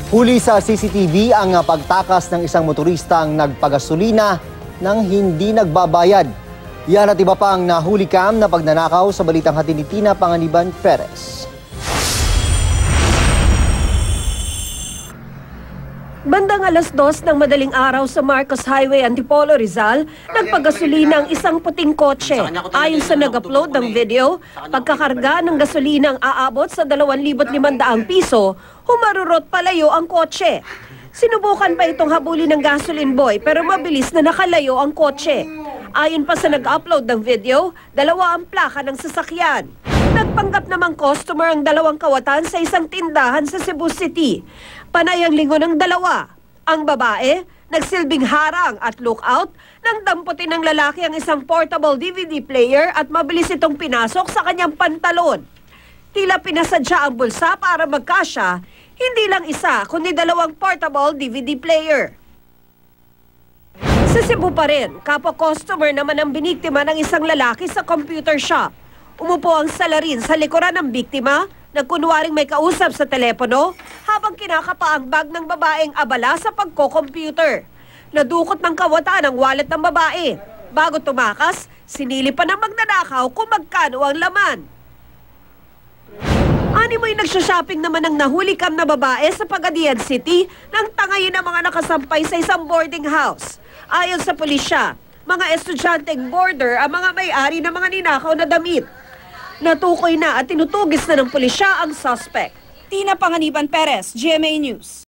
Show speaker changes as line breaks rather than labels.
Huli sa CCTV ang pagtakas ng isang motoristang nagpagasolina nang hindi nagbabayad. Yan at iba pang nahuli cam na pagnanakaw sa balitang hatid ni Tina Panganiban Perez.
Bandang 2:00 ng madaling araw sa Marcos Highway, Antipolo, Rizal, nagpagasolina ang isang puting kotse. Ayon sa nag-upload ng video, pagkakarga ng gasolina ang aabot sa 2,500 piso, humarurot palayo ang kotse. Sinubukan pa itong habulin ng gasoline boy pero mabilis na nakalayo ang kotse. Ayon pa sa nag-upload ng video, 2 ang plaka ng sasakyan. Nagpanggap namang customer ang 2 kawatan sa isang tindahan sa Cebu City. Panay ang lingon ng 2. Ang babae, nagsilbing harang at lookout nang damputin ng lalaki ang isang portable DVD player at mabilis itong pinasok sa kanyang pantalon. Tila pinasadya ang bulsa para magkasya, hindi lang isa kundi 2 portable DVD player. Sa Cebu pa rin, kapwa customer naman ang biniktima ng isang lalaki sa computer shop. Umupo ang salarin sa likuran ng biktima, nagkunwaring may kausap sa telepono habang kinakapa ang bag ng babaeng abala sa pagko-computer. Nadukot ng kawatan ang wallet ng babae. Bago tumakas, sinili pa ng magnanakaw kung magkano ang laman. Animoy nagsha-shopping naman ang nahuli cam na babae sa Pagadian City nang tangayin ang mga nakasampay sa isang boarding house. Ayon sa pulisya, mga estudyanteng boarder ang mga may-ari ng mga ninakaw na damit. Natukoy na at tinutugis na ng pulisya ang suspect.
Tina Panganiban Perez, GMA News.